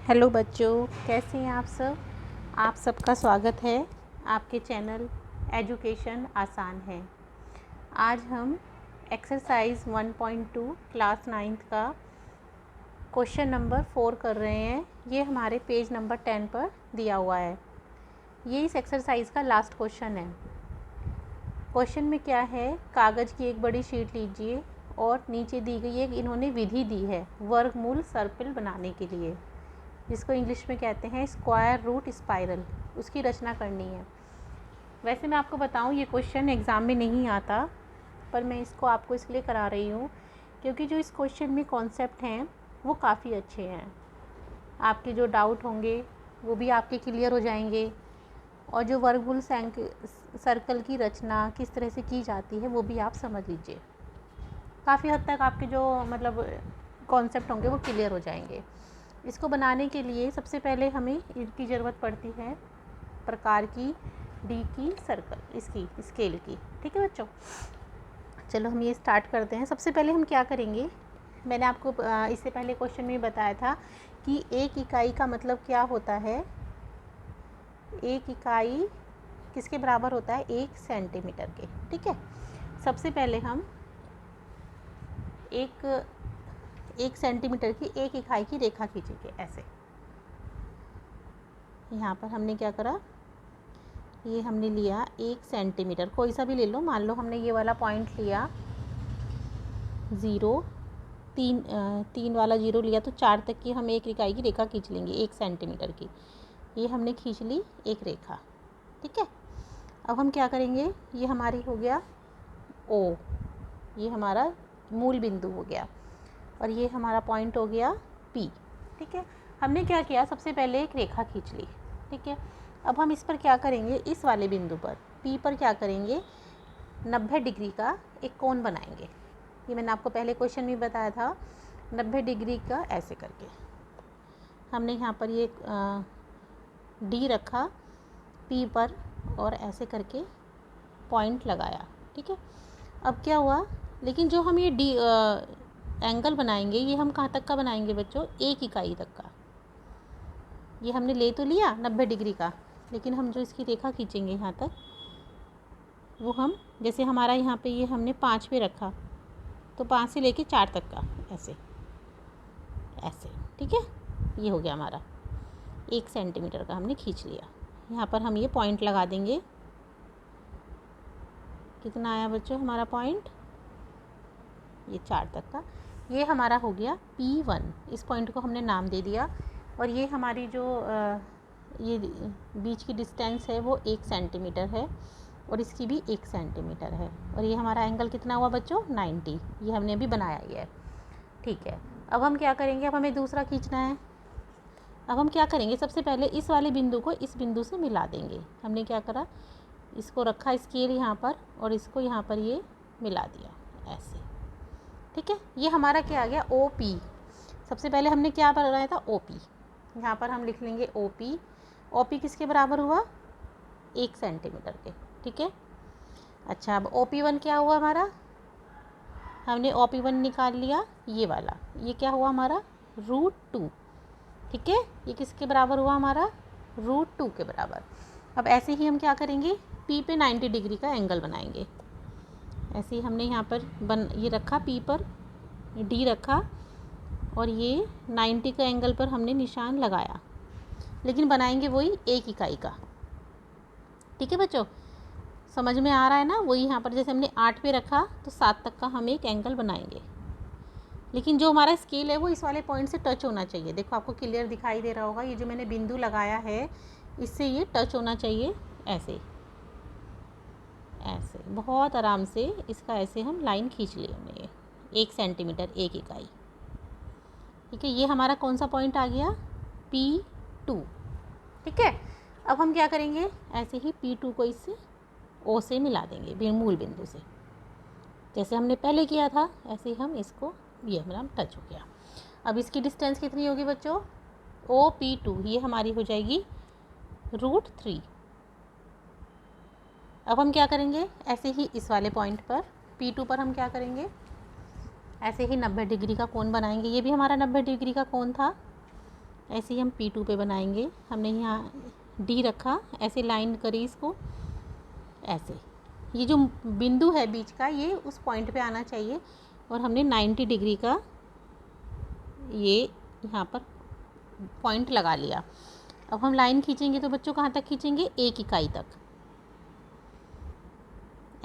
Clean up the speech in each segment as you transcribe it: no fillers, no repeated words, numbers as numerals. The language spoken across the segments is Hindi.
हेलो बच्चों, कैसे हैं आप सब। आप सबका स्वागत है आपके चैनल एजुकेशन आसान है। आज हम एक्सरसाइज 1.2 क्लास 9th का क्वेश्चन नंबर 4 कर रहे हैं। ये हमारे पेज नंबर 10 पर दिया हुआ है। ये इस एक्सरसाइज का लास्ट क्वेश्चन है। क्वेश्चन में क्या है, कागज़ की एक बड़ी शीट लीजिए और नीचे दी गई एक इन्होंने विधि दी है वर्गमूल सर्पिल बनाने के लिए, जिसको इंग्लिश में कहते हैं स्क्वायर रूट स्पाइरल। उसकी रचना करनी है। वैसे मैं आपको बताऊं, ये क्वेश्चन एग्ज़ाम में नहीं आता, पर मैं इसको आपको इसलिए करा रही हूँ क्योंकि जो इस क्वेश्चन में कॉन्सेप्ट हैं वो काफ़ी अच्छे हैं। आपके जो डाउट होंगे वो भी आपके क्लियर हो जाएंगे, और जो वर्गमूल सर्कल की रचना किस तरह से की जाती है वो भी आप समझ लीजिए। काफ़ी हद तक आपके जो कॉन्सेप्ट होंगे वो क्लियर हो जाएंगे। इसको बनाने के लिए सबसे पहले हमें इनकी ज़रूरत पड़ती है प्रकार की, डी की, सर्कल, इसकी स्केल की। ठीक है बच्चों, चलो हम ये स्टार्ट करते हैं। सबसे पहले हम क्या करेंगे, मैंने आपको इससे पहले क्वेश्चन में बताया था कि एक इकाई का मतलब क्या होता है। एक इकाई किसके बराबर होता है, 1 सेंटीमीटर के। ठीक है, सबसे पहले हम एक सेंटीमीटर की एक इकाई की रेखा खींचेंगे। ऐसे यहाँ पर हमने क्या करा, ये हमने लिया 1 सेंटीमीटर, कोई सा भी ले लो। मान लो हमने ये वाला पॉइंट लिया 0, 3 वाला 0 लिया, तो 4 तक की हम एक इकाई की रेखा खींच लेंगे 1 सेंटीमीटर की। ये हमने खींच ली एक रेखा। ठीक है, अब हम क्या करेंगे, ये हमारी हो गया O, ये हमारा मूल बिंदु हो गया, और ये हमारा पॉइंट हो गया P। ठीक है, हमने क्या किया, सबसे पहले एक रेखा खींच ली। ठीक है, अब हम इस पर क्या करेंगे, इस वाले बिंदु पर P पर क्या करेंगे, 90 डिग्री का एक कोण बनाएंगे। ये मैंने आपको पहले क्वेश्चन में बताया था, 90 डिग्री का ऐसे करके हमने यहाँ पर ये D रखा P पर और ऐसे करके पॉइंट लगाया। ठीक है, अब क्या हुआ, लेकिन जो हम ये D एंगल बनाएंगे, ये हम कहाँ तक का बनाएंगे बच्चों, एक इकाई तक का। ये हमने ले तो लिया 90 डिग्री का, लेकिन हम जो इसकी रेखा खींचेंगे यहाँ तक, वो हम जैसे हमारा यहाँ पे ये हमने 5 पे रखा, तो 5 से लेके 4 तक का ऐसे ऐसे। ठीक है, ये हो गया हमारा 1 सेंटीमीटर का हमने खींच लिया। यहाँ पर हम ये पॉइंट लगा देंगे। कितना आया बच्चों हमारा पॉइंट, ये 4 तक का। ये हमारा हो गया P1, इस पॉइंट को हमने नाम दे दिया। और ये हमारी जो ये बीच की डिस्टेंस है वो 1 सेंटीमीटर है, और इसकी भी 1 सेंटीमीटर है। और ये हमारा एंगल कितना हुआ बच्चों, 90। ये हमने अभी बनाया ही है। ठीक है, अब हम क्या करेंगे, अब हमें दूसरा खींचना है। अब हम क्या करेंगे, सबसे पहले इस वाले बिंदु को इस बिंदु से मिला देंगे। हमने क्या करा, इसको रखा स्केल यहाँ पर, और इसको यहाँ पर ये मिला दिया ऐसे। ठीक है, ये हमारा क्या आ गया, OP। सबसे पहले हमने क्या बनाया था, OP। यहाँ पर हम लिख लेंगे OP। OP किसके बराबर हुआ, 1 सेंटीमीटर के। ठीक है, अच्छा, अब OP1 क्या हुआ हमारा, हमने OP1 निकाल लिया, ये वाला, ये क्या हुआ हमारा, √2। ठीक है, ये किसके बराबर हुआ हमारा, √2 के बराबर। अब ऐसे ही हम क्या करेंगे, P पे 90 डिग्री का एंगल बनाएंगे। ऐसे ही हमने यहाँ पर ये रखा P पर, D रखा, और ये 90 का एंगल पर हमने निशान लगाया, लेकिन बनाएंगे वही एक इकाई का। ठीक है बच्चों, समझ में आ रहा है ना। वही यहाँ पर जैसे हमने 8 पे रखा, तो 7 तक का हम एक एंगल बनाएंगे, लेकिन जो हमारा स्केल है वो इस वाले पॉइंट से टच होना चाहिए। देखो आपको क्लियर दिखाई दे रहा होगा, ये जो मैंने बिंदु लगाया है इससे ये टच होना चाहिए। ऐसे ऐसे बहुत आराम से इसका ऐसे हम लाइन खींच लिए हमने, 1 सेंटीमीटर एक इकाई। ठीक है, ये हमारा कौन सा पॉइंट आ गया, P2। ठीक है, अब हम क्या करेंगे, ऐसे ही P2 को इससे O से मिला देंगे, मूल बिंदु से, जैसे हमने पहले किया था ऐसे ही हम इसको, ये हमारा टच हो गया। अब इसकी डिस्टेंस कितनी होगी बच्चों, OP2, ये हमारी हो जाएगी √3। अब हम क्या करेंगे, ऐसे ही इस वाले पॉइंट पर P2 पर हम क्या करेंगे, ऐसे ही 90 डिग्री का कोण बनाएंगे। ये भी हमारा 90 डिग्री का कोण था, ऐसे ही हम P2 पे बनाएंगे। हमने यहाँ D रखा, ऐसे लाइन करी इसको, ऐसे ये जो बिंदु है बीच का ये उस पॉइंट पे आना चाहिए, और हमने 90 डिग्री का ये यहाँ पर पॉइंट लगा लिया। अब हम लाइन खींचेंगे तो बच्चों कहाँ तक खींचेंगे, 1 इकाई तक,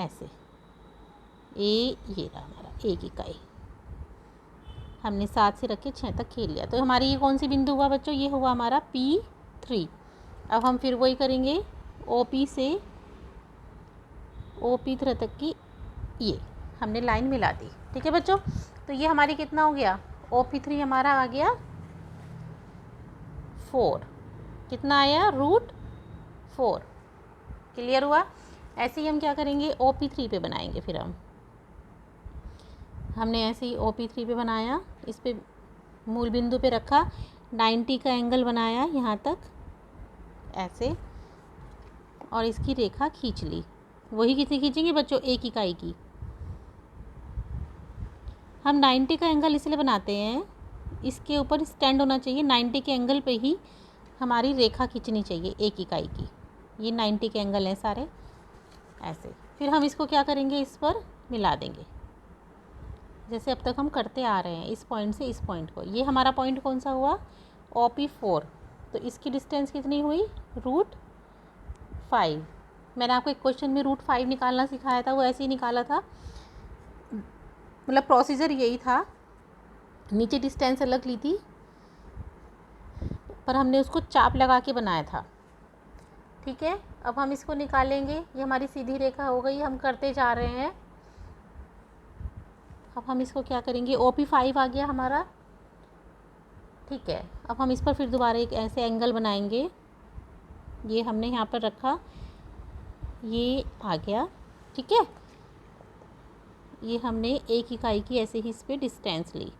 ऐसे ये रहा हमारा 1 इकाई। हमने 7 से रख के 6 तक खेल लिया। तो हमारी ये कौन सी बिंदु हुआ बच्चों, ये हुआ हमारा P3। अब हम फिर वही करेंगे, OP से OP3 तक की ये हमने लाइन मिला दी। ठीक है बच्चों, तो ये हमारी कितना हो गया, OP3 हमारा आ गया 4। कितना आया, √4। क्लियर हुआ। ऐसे ही हम क्या करेंगे, OP3 पे बनाएंगे। फिर हमने ऐसे ही OP3 पे बनाया, इस पे मूल बिंदु पे रखा, 90 का एंगल बनाया यहाँ तक ऐसे, और इसकी रेखा खींच ली। वही कितनी खींचेंगे बच्चों, 1 इकाई की। हम 90 का एंगल इसलिए बनाते हैं, इसके ऊपर स्टैंड होना चाहिए, 90 के एंगल पे ही हमारी रेखा खींचनी चाहिए 1 इकाई की। ये 90 के एंगल हैं सारे, ऐसे। फिर हम इसको क्या करेंगे, इस पर मिला देंगे, जैसे अब तक हम करते आ रहे हैं, इस पॉइंट से इस पॉइंट को। ये हमारा पॉइंट कौन सा हुआ, OP4। तो इसकी डिस्टेंस कितनी हुई, √5। मैंने आपको एक क्वेश्चन में √5 निकालना सिखाया था, वो ऐसे ही निकाला था, मतलब प्रोसीजर यही था। नीचे डिस्टेंस अलग ली थी, पर हमने उसको चाप लगा के बनाया था। ठीक है, अब हम इसको निकालेंगे। ये हमारी सीधी रेखा हो गई, हम करते जा रहे हैं। अब हम इसको क्या करेंगे, OP5 आ गया हमारा। ठीक है, अब हम इस पर फिर दोबारा एक ऐसे एंगल बनाएंगे। ये हमने यहाँ पर रखा, ये आ गया। ठीक है, ये हमने 1 इकाई की ऐसे ही इस पर डिस्टेंस ली।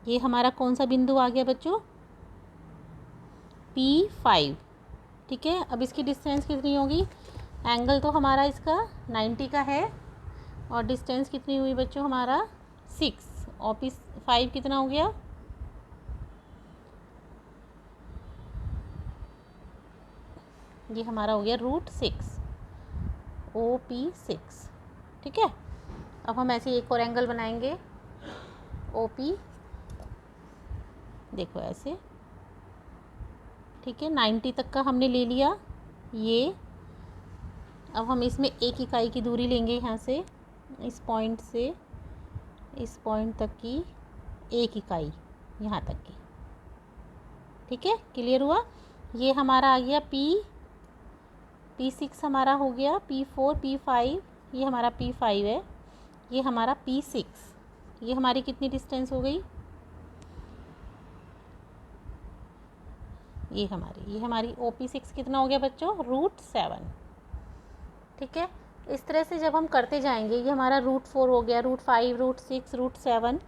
ये हमारा कौन सा बिंदु आ गया बच्चों, P5। ठीक है, अब इसकी डिस्टेंस कितनी होगी, एंगल तो हमारा इसका 90 का है, और डिस्टेंस कितनी हुई बच्चों हमारा 6। OP5 कितना हो गया, ये हमारा हो गया √6, OP6। ठीक है, अब हम ऐसे एक और एंगल बनाएंगे, OP, देखो ऐसे। ठीक है, 90 तक का हमने ले लिया ये। अब हम इसमें 1 इकाई की दूरी लेंगे, यहाँ से इस पॉइंट से इस पॉइंट तक की 1 इकाई, यहाँ तक की। ठीक है, क्लियर हुआ। ये हमारा आ गया P6 हमारा हो गया, P4, P5, ये हमारा P5 है, ये हमारा P6। ये हमारी कितनी डिस्टेंस हो गई, ये हमारी OP6 कितना हो गया बच्चों, √7। ठीक है, इस तरह से जब हम करते जाएंगे, ये हमारा √4 हो गया, √5, √6, √7,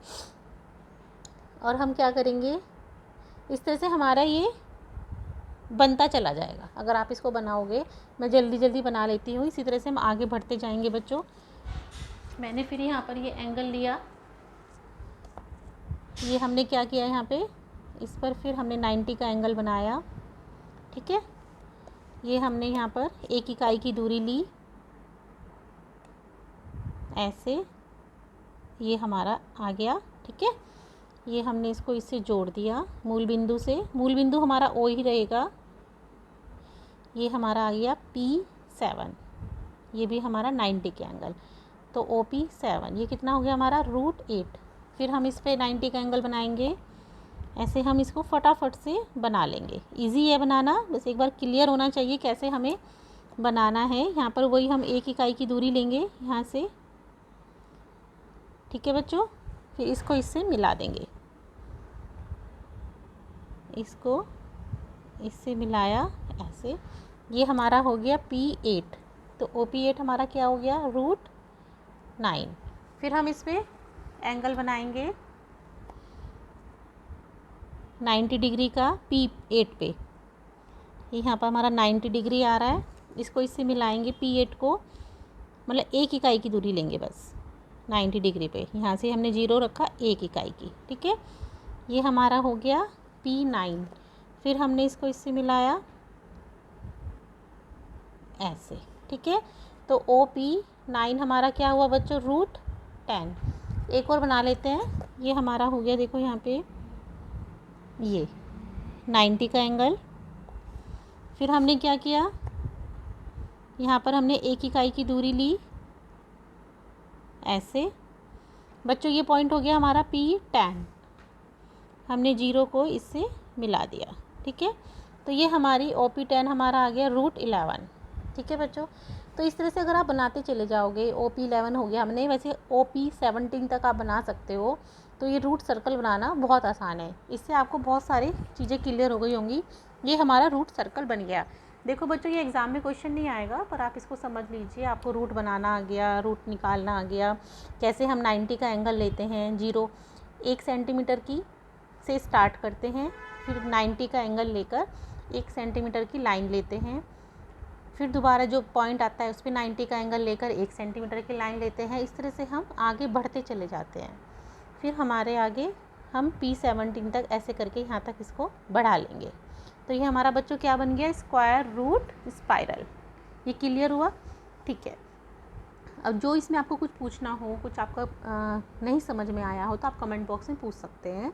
और हम क्या करेंगे, इस तरह से हमारा ये बनता चला जाएगा। अगर आप इसको बनाओगे, मैं जल्दी जल्दी बना लेती हूँ, इसी तरह से हम आगे बढ़ते जाएंगे बच्चों। मैंने फिर यहाँ पर ये एंगल लिया, ये हमने क्या किया यहाँ पे, इस पर फिर हमने 90 का एंगल बनाया। ठीक है, ये हमने यहाँ पर 1 इकाई की दूरी ली, ऐसे, ये हमारा आ गया। ठीक है, ये हमने इसको इससे जोड़ दिया मूल बिंदु से, मूल बिंदु हमारा O ही रहेगा। ये हमारा आ गया P7, ये भी हमारा 90 के एंगल, तो OP7 ये कितना हो गया हमारा, √8। फिर हम इस पे 90 का एंगल बनाएंगे, ऐसे हम इसको फटाफट से बना लेंगे। इजी है बनाना, बस एक बार क्लियर होना चाहिए कैसे हमें बनाना है। यहाँ पर वही हम 1 इकाई की दूरी लेंगे यहाँ से। ठीक है बच्चों, फिर इसको इससे मिला देंगे, इसको इससे मिलाया ऐसे। ये हमारा हो गया P8, तो OP8 हमारा क्या हो गया, √9। फिर हम इस पे एंगल बनाएंगे 90 डिग्री का P8 पे। यहाँ पर हमारा 90 डिग्री आ रहा है, इसको इससे मिलाएंगे P8 को, मतलब 1 इकाई की दूरी लेंगे बस 90 डिग्री पे। यहाँ से हमने 0 रखा, 1 इकाई की। ठीक है, ये हमारा हो गया P9। फिर हमने इसको इससे मिलाया ऐसे, ठीक है। तो OP9 हमारा क्या हुआ बच्चों, √10। एक और बना लेते हैं, ये हमारा हो गया, देखो यहाँ पे ये 90 का एंगल। फिर हमने क्या किया, यहाँ पर हमने एक इकाई की दूरी ली ऐसे। बच्चों ये पॉइंट हो गया हमारा P10, हमने 0 को इससे मिला दिया, ठीक है। तो ये हमारी OP10 हमारा आ गया √11, ठीक है बच्चों। तो इस तरह से अगर आप बनाते चले जाओगे, OP11 हो गया हमने, वैसे OP17 तक आप बना सकते हो। तो ये रूट सर्कल बनाना बहुत आसान है, इससे आपको बहुत सारी चीज़ें क्लियर हो गई होंगी। ये हमारा रूट सर्कल बन गया। देखो बच्चों, ये एग्ज़ाम में क्वेश्चन नहीं आएगा, पर आप इसको समझ लीजिए, आपको रूट बनाना आ गया, रूट निकालना आ गया। कैसे हम 90 का एंगल लेते हैं, 1 सेंटीमीटर की से स्टार्ट करते हैं, फिर 90 का एंगल लेकर 1 सेंटीमीटर की लाइन लेते हैं, फिर दोबारा जो पॉइंट आता है उस पर 90 का एंगल लेकर 1 सेंटीमीटर की लाइन लेते हैं। इस तरह से हम आगे बढ़ते चले जाते हैं। फिर हमारे आगे हम P17 तक ऐसे करके यहाँ तक इसको बढ़ा लेंगे। तो ये हमारा बच्चों क्या बन गया, स्क्वायर रूट स्पाइरल। ये क्लियर हुआ, ठीक है। अब जो इसमें आपको कुछ पूछना हो, कुछ आपका नहीं समझ में आया हो, तो आप कमेंट बॉक्स में पूछ सकते हैं।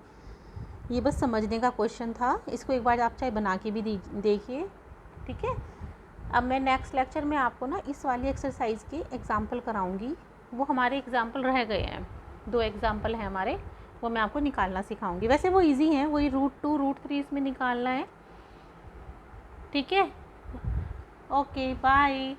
ये बस समझने का क्वेश्चन था, इसको एक बार आप चाहे बना के भी देखिए, ठीक है। अब मैं नेक्स्ट लेक्चर में आपको ना इस वाली एक्सरसाइज के एग्जाम्पल कराऊंगी। वो हमारे एग्जाम्पल रह गए हैं, 2 एग्जाम्पल हैं हमारे, वो मैं आपको निकालना सिखाऊंगी। वैसे वो इजी हैं, वही √2 √3 इसमें निकालना है, ठीक है। Okay bye.